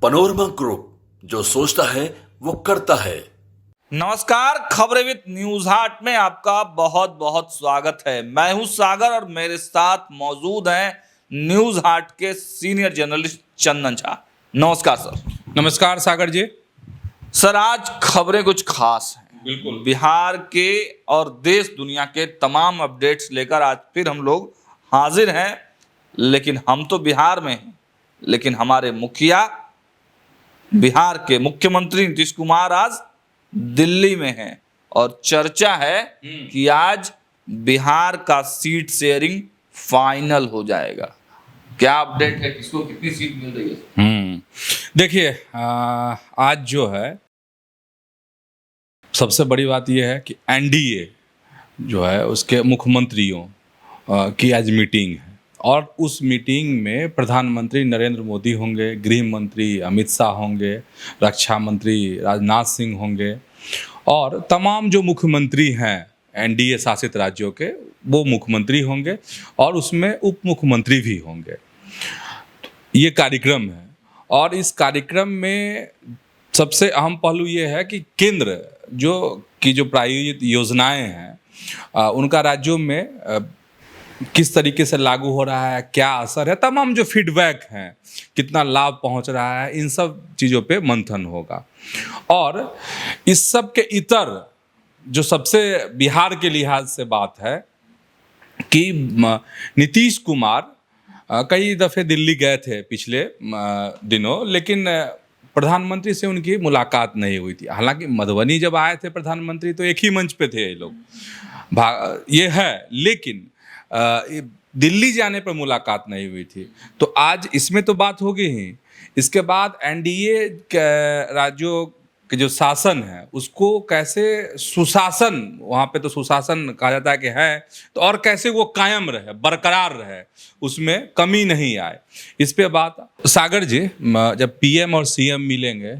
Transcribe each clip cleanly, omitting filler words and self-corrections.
Panorama group, जो सोचता है वो करता है। नमस्कार, खबरें विद न्यूज हाट में आपका बहुत बहुत स्वागत है। मैं हूं सागर और मेरे साथ मौजूद हैं न्यूज हाट के सीनियर जर्नलिस्ट चंदन झा। नमस्कार सर। नमस्कार सागर जी। सर, आज खबरें कुछ खास हैं। बिल्कुल। बिहार के और देश दुनिया के तमाम अपडेट्स लेकर आज फिर हम लोग हाजिर हैं। लेकिन हम तो बिहार में हैं, लेकिन हमारे मुखिया बिहार के मुख्यमंत्री नीतीश कुमार आज दिल्ली में हैं और चर्चा है कि आज बिहार का सीट शेयरिंग फाइनल हो जाएगा। क्या अपडेट है, किसको कितनी सीट मिल रही है? देखिए, आज जो है सबसे बड़ी बात यह है कि एनडीए जो है उसके मुख्यमंत्रियों की आज मीटिंग है और उस मीटिंग में प्रधानमंत्री नरेंद्र मोदी होंगे, गृह मंत्री अमित शाह होंगे, रक्षा मंत्री राजनाथ सिंह होंगे और तमाम जो मुख्यमंत्री हैं एनडीए शासित राज्यों के वो मुख्यमंत्री होंगे और उसमें उप मुख्यमंत्री भी होंगे। ये कार्यक्रम है और इस कार्यक्रम में सबसे अहम पहलू ये है कि केंद्र जो प्रायोजित योजनाएं हैं उनका राज्यों में किस तरीके से लागू हो रहा है, क्या असर है, तमाम जो फीडबैक हैं, कितना लाभ पहुंच रहा है, इन सब चीज़ों पे मंथन होगा। और इस सब के इतर जो सबसे बिहार के लिहाज से बात है कि नीतीश कुमार कई दफ़े दिल्ली गए थे पिछले दिनों, लेकिन प्रधानमंत्री से उनकी मुलाकात नहीं हुई थी। हालांकि मधुबनी जब आए थे प्रधानमंत्री तो एक ही मंच पे थे ये लोग, ये है, लेकिन दिल्ली जाने पर मुलाकात नहीं हुई थी। तो आज इसमें तो बात होगी ही। इसके बाद एनडीए के राज्यों के जो शासन है उसको कैसे सुशासन, वहाँ पे तो सुशासन कहा जाता है कि है, तो और कैसे वो कायम रहे, बरकरार रहे, उसमें कमी नहीं आए, इस पे बात। सागर जी, जब पीएम और सीएम मिलेंगे,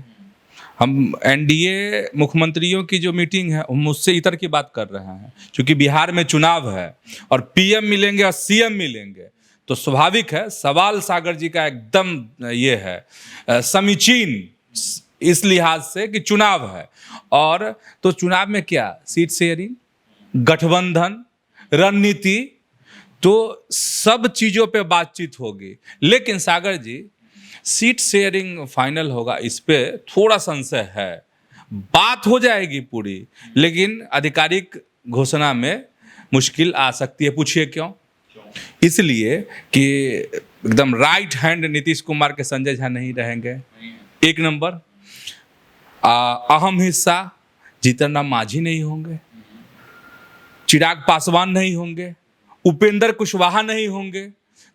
हम एनडीए मुख्यमंत्रियों की जो मीटिंग है हम उससे इतर की बात कर रहे हैं, क्योंकि बिहार में चुनाव है और पीएम मिलेंगे और सीएम मिलेंगे तो स्वाभाविक है सवाल सागर जी का एकदम ये है समीचीन इस लिहाज से कि चुनाव है। और तो चुनाव में क्या सीट शेयरिंग, गठबंधन, रणनीति, तो सब चीज़ों पे बातचीत होगी। लेकिन सागर जी, सीट शेयरिंग फाइनल होगा इस पे थोड़ा संशय है। बात हो जाएगी पूरी, लेकिन आधिकारिक घोषणा में मुश्किल आ सकती है। पूछिए क्यों? इसलिए कि एकदम राइट हैंड नीतीश कुमार के संजय झा नहीं रहेंगे, एक नंबर। अहम हिस्सा जीतन राम मांझी नहीं होंगे, चिराग पासवान नहीं होंगे, उपेंद्र कुशवाहा नहीं होंगे,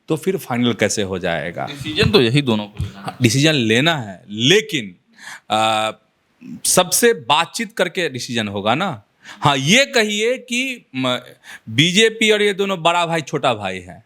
तो फिर फाइनल कैसे हो जाएगा? डिसीजन तो यही दोनों को डिसीजन लेना है, लेकिन सबसे बातचीत करके डिसीजन होगा ना। हाँ, ये कहिए कि बीजेपी और ये दोनों बड़ा भाई छोटा भाई हैं,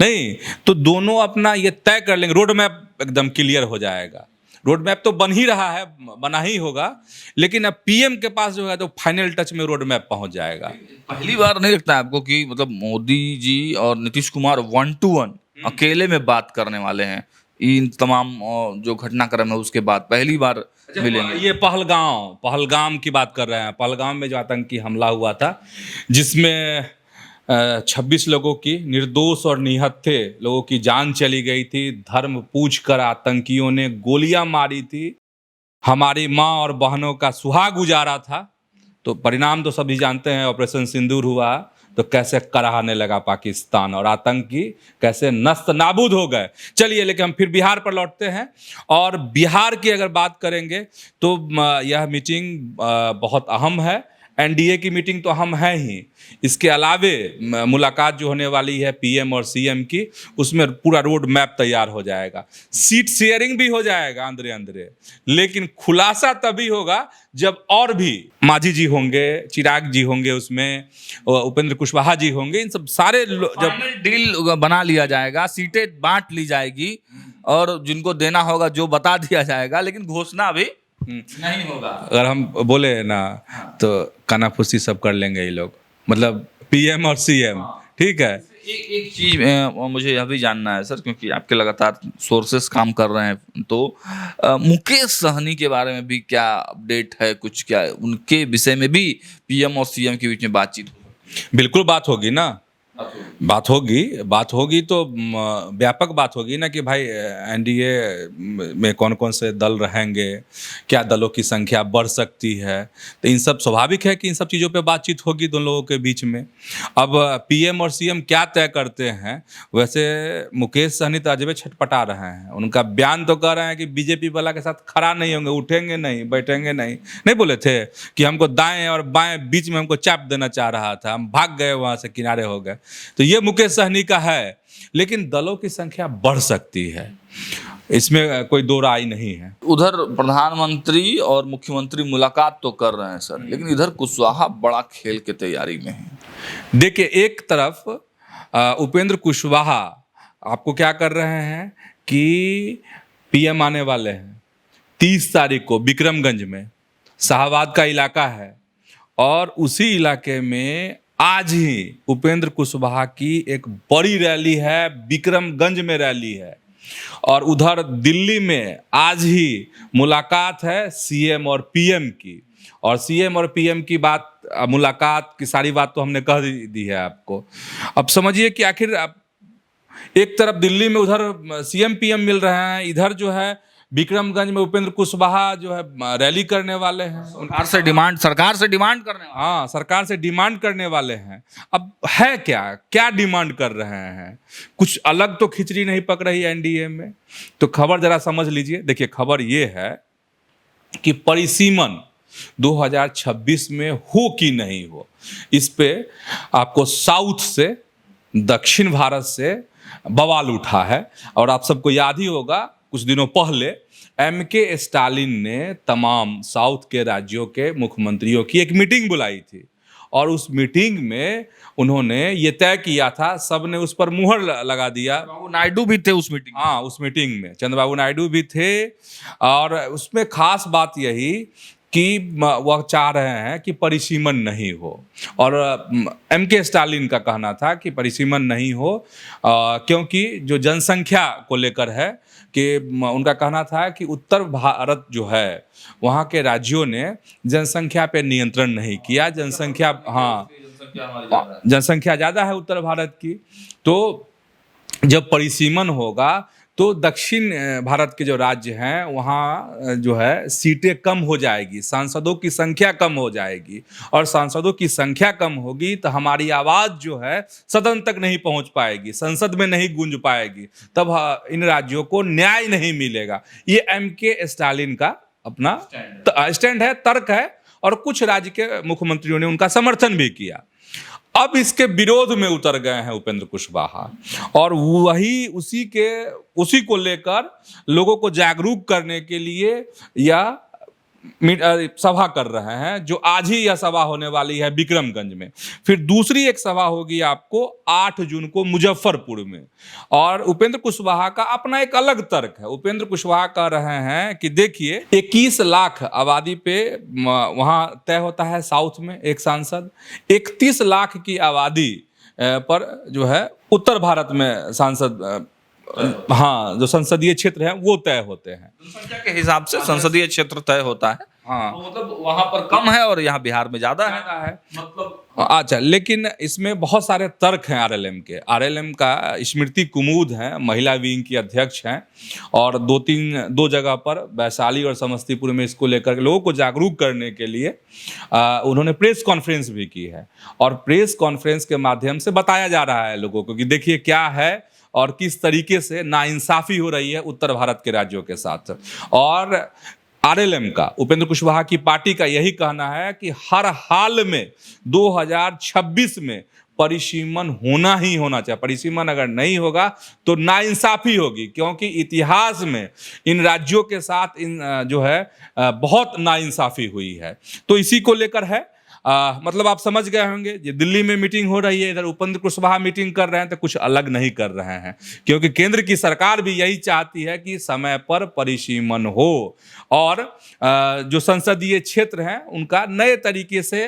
नहीं तो दोनों अपना ये तय कर लेंगे, रोड मैप एकदम क्लियर हो जाएगा। रोड मैप तो बन ही रहा है, बना ही होगा, लेकिन अब पीएम के पास जो है तो फाइनल टच में रोड मैप पहुंच जाएगा। पहली बार नहीं लगता है आपको कि मतलब मोदी जी और नीतीश कुमार 1-to-1 अकेले में बात करने वाले हैं इन तमाम जो घटनाक्रम है उसके बाद पहली बार मिलेंगे? ये पहलगाम की बात कर रहे हैं। पहलगाम में जो आतंकी हमला हुआ था जिसमें 26 लोगों की, निर्दोष और निहत्थे लोगों की जान चली गई थी। धर्म पूछकर आतंकियों ने गोलियां मारी थी, हमारी माँ और बहनों का सुहाग गुजारा था। तो परिणाम तो सभी जानते हैं, ऑपरेशन सिंदूर हुआ तो कैसे कराहने लगा पाकिस्तान और आतंकी कैसे नस्त नाबूद हो गए। चलिए, लेकिन हम फिर बिहार पर लौटते हैं और बिहार की अगर बात करेंगे तो यह मीटिंग बहुत अहम है। एनडीए की मीटिंग तो अहम है ही, इसके अलावे मुलाकात जो होने वाली है पीएम और सीएम की, उसमें पूरा रोड मैप तैयार हो जाएगा। सीट शेयरिंग भी हो जाएगा अंदरे अंदरे, लेकिन खुलासा तभी होगा जब और भी मांझी जी होंगे, चिराग जी होंगे, उसमें उपेंद्र कुशवाहा जी होंगे, इन सब सारे जब डील बना लिया जाएगा, सीटें बांट ली जाएगी और जिनको देना होगा जो बता दिया जाएगा, लेकिन घोषणा अभी नहीं होगा। अगर हम बोले ना तो कानाफूसी सब कर लेंगे ये लोग, मतलब पीएम और सीएम, ठीक है। एक चीज मुझे यह भी जानना है सर, क्योंकि आपके लगातार सोर्सेस काम कर रहे हैं, तो मुकेश सहनी के बारे में भी क्या अपडेट है? कुछ क्या उनके विषय में भी पीएम और सीएम के बीच में बातचीत हो? बिल्कुल बात होगी ना, बात होगी तो व्यापक बात होगी ना कि भाई एनडीए में कौन कौन से दल रहेंगे, क्या दलों की संख्या बढ़ सकती है, तो इन सब स्वाभाविक है कि इन सब चीज़ों पे बातचीत होगी दोनों लोगों के बीच में। अब पीएम और सीएम क्या तय करते हैं, वैसे मुकेश सहनी तो अजब छटपटा रहे हैं। उनका बयान तो कह रहे हैं कि बीजेपी वाला के साथ खड़ा नहीं होंगे, उठेंगे नहीं, बैठेंगे नहीं बोले थे कि हमको दाएं और बाएं बीच में हमको चाप देना चाह रहा था, हम भाग गए वहाँ से, किनारे हो गए। तो ये मुकेश सहनी का है, लेकिन दलों की संख्या बढ़ सकती है, इसमें कोई दो राय नहीं है। उधर प्रधानमंत्री और मुख्यमंत्री मुलाकात तो कर रहे हैं सर, लेकिन इधर कुशवाहा बड़ा खेल की तैयारी में है। देखिए, एक तरफ उपेंद्र कुशवाहा आपको क्या कर रहे हैं कि पीएम आने वाले हैं 30 तारीख को विक्रमगंज में, शाहबाद का इलाका है, और उसी इलाके में आज ही उपेंद्र कुशवाहा की एक बड़ी रैली है, विक्रमगंज में रैली है। और उधर दिल्ली में आज ही मुलाकात है सीएम और पीएम की, और सीएम और पीएम की बात, मुलाकात की सारी बात तो हमने कह दी है आपको। अब समझिए कि आखिर एक तरफ दिल्ली में उधर सीएम पीएम मिल रहे हैं, इधर जो है विक्रमगंज में उपेंद्र कुशवाहा जो है रैली करने वाले हैं, सरकार से डिमांड करने वाले। हाँ, सरकार से डिमांड करने वाले हैं। अब है क्या डिमांड कर रहे हैं? कुछ अलग तो खिचड़ी नहीं पक रही एनडीए में। तो खबर जरा समझ लीजिए। देखिए, खबर ये है कि परिसीमन 2026 में हो कि नहीं हो, इस पे आपको साउथ से, दक्षिण भारत से बवाल उठा है। और आप सबको याद ही होगा, कुछ दिनों पहले एमके स्टालिन ने तमाम साउथ के राज्यों के मुख्यमंत्रियों की एक मीटिंग बुलाई थी, और उस मीटिंग में उन्होंने ये तय किया था, सब ने उस पर मुहर लगा दिया। नायडू भी थे उस मीटिंग में। हाँ, उस मीटिंग में चंद्रबाबू नायडू भी थे, और उसमें खास बात यही कि वह चाह रहे हैं कि परिसीमन नहीं हो। और एमके स्टालिन का कहना था कि परिसीमन नहीं हो, क्योंकि जो जनसंख्या को लेकर है, कि उनका कहना था कि उत्तर भारत जो है, वहाँ के राज्यों ने जनसंख्या पे नियंत्रण नहीं किया। जनसंख्या जनसंख्या ज़्यादा है उत्तर भारत की, तो जब परिसीमन होगा तो दक्षिण भारत के जो राज्य हैं वहाँ जो है सीटें कम हो जाएगी, सांसदों की संख्या कम हो जाएगी, और सांसदों की संख्या कम होगी तो हमारी आवाज़ जो है सदन तक नहीं पहुँच पाएगी, संसद में नहीं गूंज पाएगी, तब इन राज्यों को न्याय नहीं मिलेगा। ये एमके स्टालिन का अपना स्टैंड है, तर्क है, और कुछ राज्य के मुख्यमंत्रियों ने उनका समर्थन भी किया। अब इसके विरोध में उतर गए हैं उपेंद्र कुशवाहा, और वही उसी को लेकर लोगों को जागरूक करने के लिए यह सभा कर रहे हैं, जो आज ही यह सभा होने वाली है विक्रमगंज में। फिर दूसरी एक सभा होगी आपको 8 जून को मुजफ्फरपुर में। और उपेंद्र कुशवाहा का अपना एक अलग तर्क है। उपेंद्र कुशवाहा कह रहे हैं कि देखिए, 21 लाख आबादी पे वहाँ तय होता है साउथ में एक सांसद, 31 लाख की आबादी पर जो है उत्तर भारत में सांसद, हाँ, जो संसदीय क्षेत्र है वो तय होते हैं। जनसंख्या के हिसाब से संसदीय क्षेत्र तय होता है। हाँ, तो मतलब वहां पर कम है और यहाँ बिहार में ज्यादा है। मतलब अच्छा, लेकिन इसमें बहुत सारे तर्क हैं आरएलएम के। आरएलएम का स्मृति कुमुद है, महिला विंग की अध्यक्ष हैं, और दो जगह पर वैशाली और समस्तीपुर में इसको लेकर लोगों को जागरूक करने के लिए उन्होंने प्रेस कॉन्फ्रेंस भी की है। और प्रेस कॉन्फ्रेंस के माध्यम से बताया जा रहा है लोगों को कि देखिए क्या है और किस तरीके से नाइंसाफी हो रही है उत्तर भारत के राज्यों के साथ। और आरएलएम का, उपेंद्र कुशवाहा की पार्टी का यही कहना है कि हर हाल में 2026 में परिसीमन होना ही होना चाहिए। परिसीमन अगर नहीं होगा तो नाइंसाफी होगी, क्योंकि इतिहास में इन राज्यों के साथ जो है बहुत नाइंसाफी हुई है। तो इसी को लेकर है। मतलब आप समझ गए होंगे, ये दिल्ली में मीटिंग हो रही है, इधर उपेंद्र कुशवाहा मीटिंग कर रहे हैं, तो कुछ अलग नहीं कर रहे हैं, क्योंकि केंद्र की सरकार भी यही चाहती है कि समय पर परिसीमन हो, और जो संसदीय क्षेत्र हैं उनका नए तरीके से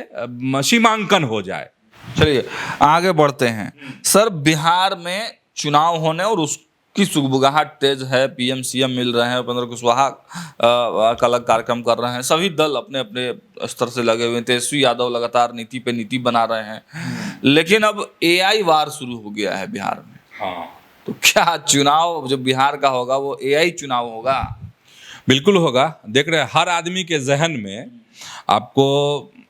सीमांकन हो जाए। चलिए आगे बढ़ते हैं सर। बिहार में चुनाव होने और उसकी सुगबुगाहट तेज है, पीएम सीएम मिल रहे हैं, उपेंद्र कुशवाहा का अलग कार्यक्रम कर रहे हैं, सभी दल अपने अपने स्तर से लगे हुए हैं, तेजस्वी यादव लगातार नीति पे नीति बना रहे हैं, लेकिन अब एआई वार शुरू हो गया है बिहार में। हाँ, तो क्या चुनाव जो बिहार का होगा वो एआई चुनाव होगा? बिल्कुल होगा। देख रहे हैं हर आदमी के जहन में आपको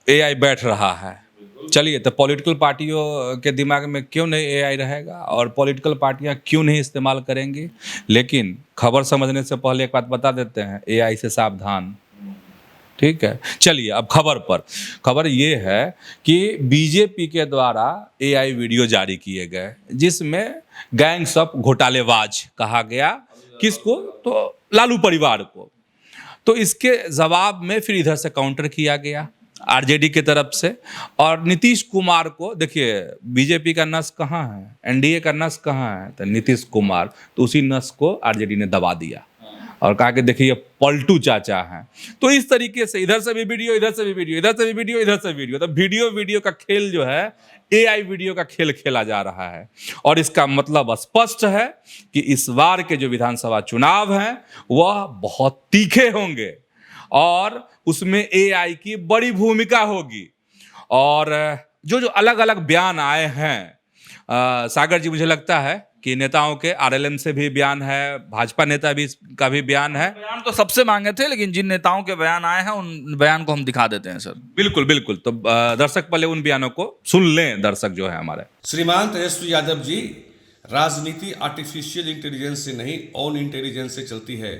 एआई बैठ रहा है। चलिए, तो पॉलिटिकल पार्टियों के दिमाग में क्यों नहीं एआई रहेगा और पॉलिटिकल पार्टियां क्यों नहीं इस्तेमाल करेंगी। लेकिन खबर समझने से पहले एक बात बता देते हैं, एआई से सावधान। ठीक है, चलिए अब खबर ये है कि बीजेपी के द्वारा एआई वीडियो जारी किए गए जिसमें गैंग्स ऑफ घोटालेबाज कहा गया। किसको? तो लालू परिवार को। तो इसके जवाब में फिर इधर से काउंटर किया गया आरजेडी की तरफ से। और नीतीश कुमार को देखिए, बीजेपी का नस कहाँ है, एनडीए का नस कहाँ है, तो नीतीश कुमार। तो उसी नस को आरजेडी ने दबा दिया और कहा कि देखिए पलटू चाचा हैं। तो इस तरीके से इधर से भी वीडियो, इधर से भी वीडियो, इधर से भी वीडियो, इधर से वीडियो, तो वीडियो का खेल जो है एआई वीडियो का खेल खेला जा रहा है। और इसका मतलब स्पष्ट है कि इस बार के जो विधानसभा चुनाव हैं वह बहुत तीखे होंगे और उसमें एआई की बड़ी भूमिका होगी। और जो अलग अलग बयान आए हैं सागर जी, मुझे लगता है कि नेताओं के आरएलएम से भी बयान है, भाजपा नेता भी का भी बयान है। बयान तो सबसे मांगे थे, लेकिन जिन नेताओं के बयान आए हैं उन बयान को हम दिखा देते हैं सर। बिल्कुल बिल्कुल। तो दर्शक पहले उन बयानों को सुन लें, दर्शक जो है हमारे। श्रीमान तेजस्वी यादव जी, राजनीति आर्टिफिशियल इंटेलिजेंस से नहीं, ऑन इंटेलिजेंस से चलती है,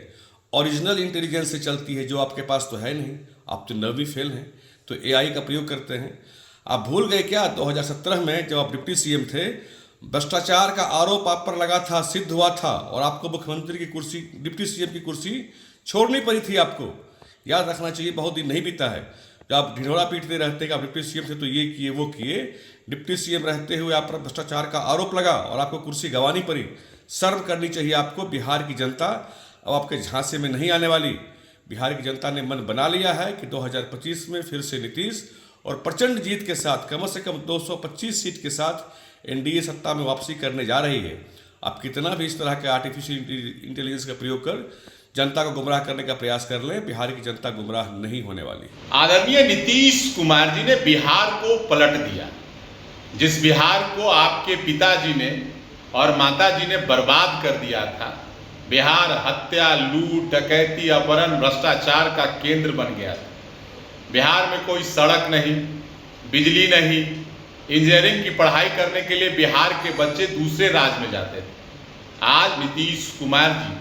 ओरिजिनल इंटेलिजेंस से चलती है, जो आपके पास तो है नहीं। आप तो 9वीं फेल हैं, तो एआई का प्रयोग करते हैं। आप भूल गए क्या 2017 में जब आप डिप्टी सीएम थे, भ्रष्टाचार का आरोप आप पर लगा था, सिद्ध हुआ था और आपको मुख्यमंत्री की कुर्सी, डिप्टी सीएम की कुर्सी छोड़नी पड़ी थी। आपको याद रखना चाहिए, बहुत दिन नहीं बीता है जब आप ढिढोरा पीटते रहते कि आप डिप्टी सीएम थे तो ये किए वो किए। डिप्टी सीएम रहते हुए आप पर भ्रष्टाचार का आरोप लगा और आपको कुर्सी गंवानी पड़ी। शर्म करनी चाहिए आपको। बिहार की जनता अब आपके झांसे में नहीं आने वाली। बिहार की जनता ने मन बना लिया है कि 2025 में फिर से नीतीश और प्रचंड जीत के साथ, कम से कम 225 सीट के साथ एनडीए सत्ता में वापसी करने जा रही है। आप कितना भी इस तरह के आर्टिफिशियल इंटेलिजेंस का प्रयोग कर जनता को गुमराह करने का प्रयास कर लें, बिहार की जनता गुमराह नहीं होने वाली। आदरणीय नीतीश कुमार जी ने बिहार को पलट दिया। जिस बिहार को आपके पिताजी ने और माताजी ने बर्बाद कर दिया था, बिहार हत्या, लूट, डकैती, अपहरण, भ्रष्टाचार का केंद्र बन गया था। बिहार में कोई सड़क नहीं, बिजली नहीं, इंजीनियरिंग की पढ़ाई करने के लिए बिहार के बच्चे दूसरे राज्य में जाते थे। आज नीतीश कुमार जी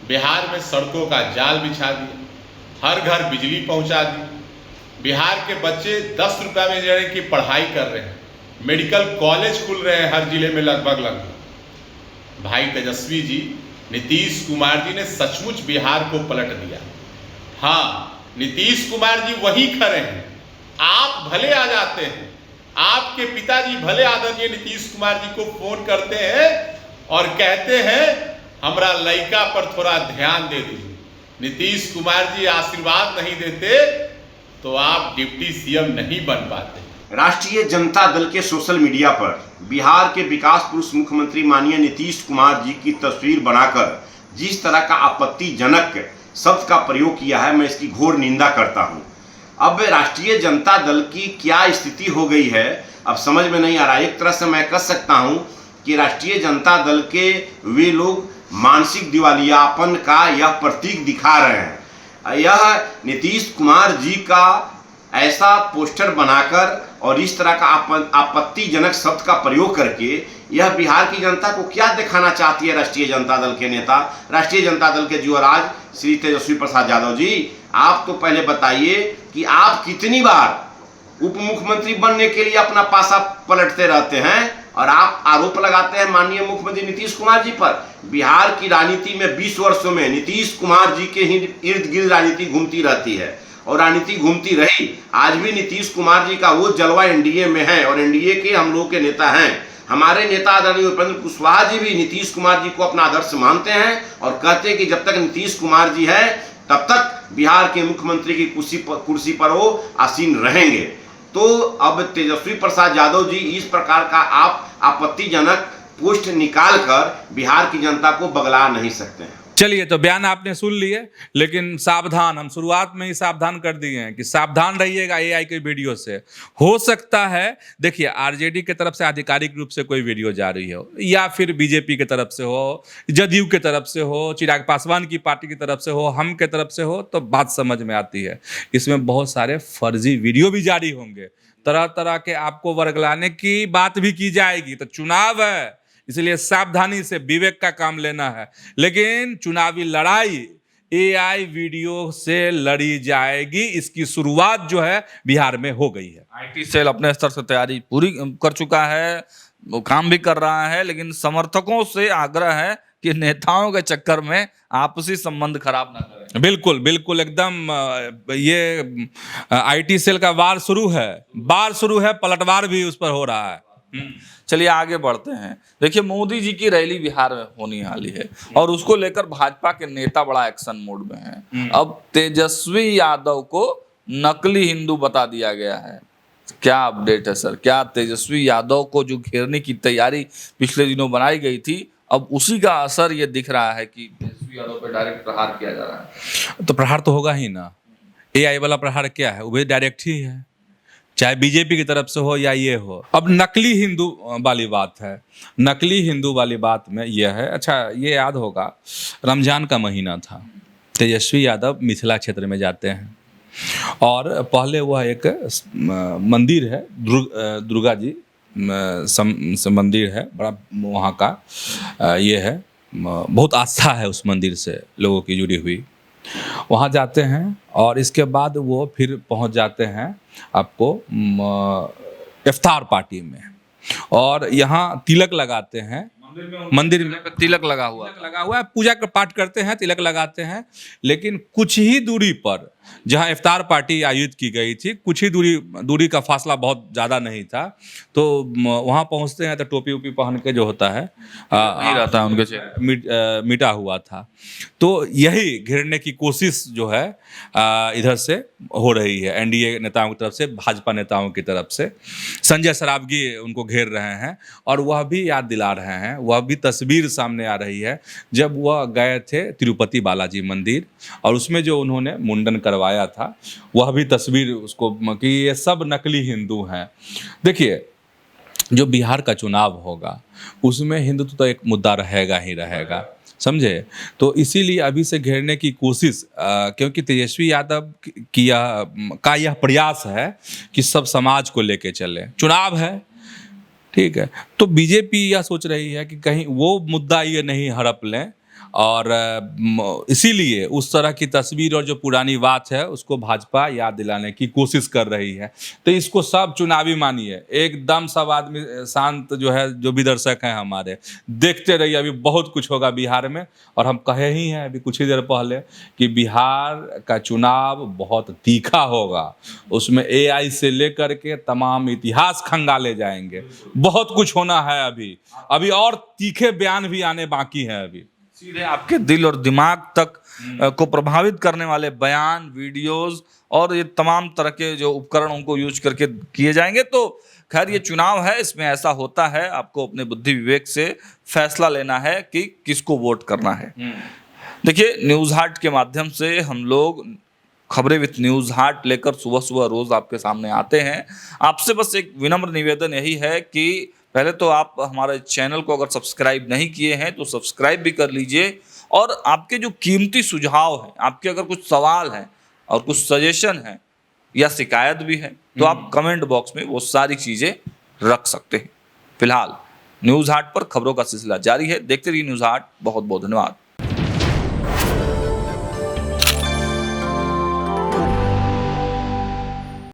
बिहार में सड़कों का जाल बिछा दिया, हर घर बिजली पहुंचा दी। बिहार के बच्चे 10 रुपये में इंजीनियरिंग की पढ़ाई कर रहे हैं, मेडिकल कॉलेज खुल रहे हैं हर जिले में लगभग। भाई तेजस्वी जी, नीतीश कुमार जी ने सचमुच बिहार को पलट दिया। हाँ, नीतीश कुमार जी वही खड़े हैं। आप भले आ जाते हैं, आपके पिताजी भले आदरणीय नीतीश कुमार जी को फोन करते हैं और कहते हैं हमरा लड़का पर थोड़ा ध्यान दे दीजिए। नीतीश कुमार जी आशीर्वाद नहीं देते तो आप डिप्टी सीएम नहीं बन पाते। राष्ट्रीय जनता दल के सोशल मीडिया पर बिहार के विकास पुरुष मुख्यमंत्री माननीय नीतीश कुमार जी की तस्वीर बनाकर जिस तरह का आपत्तिजनक शब्द का प्रयोग किया है, मैं इसकी घोर निंदा करता हूं। अब राष्ट्रीय जनता दल की क्या स्थिति हो गई है अब समझ में नहीं आ रहा। एक तरह से मैं कह सकता हूं कि राष्ट्रीय जनता दल के वे लोग मानसिक दिवालियापन का यह प्रतीक दिखा रहे हैं। यह नीतीश कुमार जी का ऐसा पोस्टर बनाकर और इस तरह का आपत्तिजनक शब्द का प्रयोग करके यह बिहार की जनता को क्या दिखाना चाहती है राष्ट्रीय जनता दल के नेता, राष्ट्रीय जनता दल के युवराज श्री तेजस्वी प्रसाद यादव जी। आप तो पहले बताइए कि आप कितनी बार उप मुख्यमंत्री बनने के लिए अपना पासा पलटते रहते हैं और आप आरोप लगाते हैं माननीय मुख्यमंत्री नीतीश कुमार जी पर। बिहार की राजनीति में 20 वर्षों में नीतीश कुमार जी के ही इर्द गिर्द राजनीति घूमती रहती है और राजनीति घूमती रही। आज भी नीतीश कुमार जी का वो जलवा एनडीए में है और एनडीए के हम लोग के नेता हैं। हमारे नेता आदरणीय उपेंद्र कुशवाहा जी भी नीतीश कुमार जी को अपना आदर्श मानते हैं और कहते हैं कि जब तक नीतीश कुमार जी है तब तक बिहार के मुख्यमंत्री की कुर्सी पर वो आसीन रहेंगे। तो अब तेजस्वी प्रसाद यादव जी इस प्रकार का आप आपत्तिजनक पोस्ट निकालकर बिहार की जनता को बगला नहीं सकते हैं। चलिए, तो बयान आपने सुन लिए, लेकिन सावधान, हम शुरुआत में ही सावधान कर दिए हैं कि सावधान रहिएगा एआई के वीडियो से। हो सकता है, देखिए, आरजेडी की तरफ से आधिकारिक रूप से कोई वीडियो जा रही हो, या फिर बीजेपी की तरफ से हो, जदयू की तरफ से हो, चिराग पासवान की पार्टी की तरफ से हो, हम की तरफ से हो, तो बात समझ में आती है। इसमें बहुत सारे फर्जी वीडियो भी जारी होंगे, तरह तरह के आपको वर्गलाने की बात भी की जाएगी। तो चुनाव है, इसलिए सावधानी से विवेक का काम लेना है। लेकिन चुनावी लड़ाई एआई वीडियो से लड़ी जाएगी, इसकी शुरुआत जो है बिहार में हो गई है। आईटी सेल अपने स्तर से तैयारी पूरी कर चुका है, वो काम भी कर रहा है, लेकिन समर्थकों से आग्रह है कि नेताओं के चक्कर में आपसी संबंध खराब ना करें। बिल्कुल बिल्कुल, एकदम ये आईटी सेल का वार शुरू है, पलटवार भी उस पर हो रहा है। चलिए आगे बढ़ते हैं। देखिए, मोदी जी की रैली बिहार में होने वाली है और उसको लेकर भाजपा के नेता बड़ा एक्शन मोड में हैं। अब तेजस्वी यादव को नकली हिंदू बता दिया गया है। क्या अपडेट है सर? क्या तेजस्वी यादव को जो घेरने की तैयारी पिछले दिनों बनाई गई थी, अब उसी का असर ये दिख रहा है कि तेजस्वी यादव पर डायरेक्ट प्रहार किया जा रहा है? तो प्रहार तो होगा ही ना। एआई वाला प्रहार क्या है? वो भी डायरेक्ट ही है, चाहे बीजेपी की तरफ से हो या ये हो। अब नकली हिंदू वाली बात है, नकली हिंदू वाली बात में यह है, अच्छा ये याद होगा, रमजान का महीना था, तेजस्वी यादव मिथिला क्षेत्र में जाते हैं और पहले वह एक मंदिर है, दुर्गा जी मंदिर है, बड़ा वहाँ का ये है, बहुत आस्था है उस मंदिर से लोगों की जुड़ी हुई। वहाँ जाते हैं और इसके बाद वो फिर पहुँच जाते हैं आपको इफ्तार पार्टी में, और यहाँ तिलक लगाते हैं, मंदिर में तिलक लगा हुआ है, पूजा का पाठ करते हैं, तिलक लगाते हैं। लेकिन कुछ ही दूरी पर जहाँ इफ्तार पार्टी आयोजित की गई थी, कुछ ही दूरी का फासला बहुत ज़्यादा नहीं था, तो वहाँ पहुँचते हैं तो टोपी वोपी पहन के जो होता है नहीं रहता है उनके चेहरे, मिटा हुआ था। तो यही घेरने की कोशिश जो है इधर से हो रही है, एनडीए नेताओं की तरफ से, भाजपा नेताओं की तरफ से। संजय सरावगी उनको घेर रहे हैं और वह भी याद दिला रहे हैं, वह भी तस्वीर सामने आ रही है जब वह गए थे तिरुपति बालाजी मंदिर और उसमें जो उन्होंने मुंडन करवाया था, वह भी तस्वीर उसको कि ये सब नकली हिंदू हैं। देखिए, जो बिहार का चुनाव होगा उसमें हिंदुत्व तो एक मुद्दा रहेगा ही रहेगा, समझे? तो इसीलिए अभी से घेरने की कोशिश, क्योंकि तेजस्वी यादव का यह प्रयास है कि सब समाज को लेके चले, चुनाव है, ठीक है। तो बीजेपी यह सोच रही है कि कहीं वो मुद्दा ये नहीं हड़प लें, और इसीलिए उस तरह की तस्वीर और जो पुरानी बात है उसको भाजपा याद दिलाने की कोशिश कर रही है। तो इसको सब चुनावी मानिए, एकदम सब आदमी शांत, जो है, जो भी दर्शक हैं हमारे, देखते रहिए, अभी बहुत कुछ होगा बिहार में। और हम कहे ही हैं अभी कुछ ही देर पहले कि बिहार का चुनाव बहुत तीखा होगा, उसमें एआई से लेकर के तमाम इतिहास खंगाले जाएंगे, बहुत कुछ होना है अभी और तीखे बयान भी आने बाकी हैं अभी। सीधे आपके दिल और दिमाग तक को प्रभावित करने वाले बयान, वीडियोस और ये तमाम तरह के जो उपकरण उनको यूज करके किए जाएंगे। तो खैर, ये चुनाव है, इसमें ऐसा होता है, आपको अपने बुद्धि विवेक से फैसला लेना है कि किसको वोट करना है। देखिए, न्यूज़ हार्ट के माध्यम से हम लोग खबरें विद न्यूज़ हार्ट लेकर सुबह सुबह रोज आपके सामने आते हैं। आपसे बस एक विनम्र निवेदन यही है कि पहले तो आप हमारे चैनल को अगर सब्सक्राइब नहीं किए हैं तो सब्सक्राइब भी कर लीजिए, और आपके जो कीमती सुझाव हैं, आपके अगर कुछ सवाल हैं और कुछ सजेशन हैं या शिकायत भी है, तो आप कमेंट बॉक्स में वो सारी चीज़ें रख सकते हैं। फिलहाल न्यूज़ हार्ट पर खबरों का सिलसिला जारी है, देखते रहिए न्यूज़ हार्ट। बहुत बहुत धन्यवाद।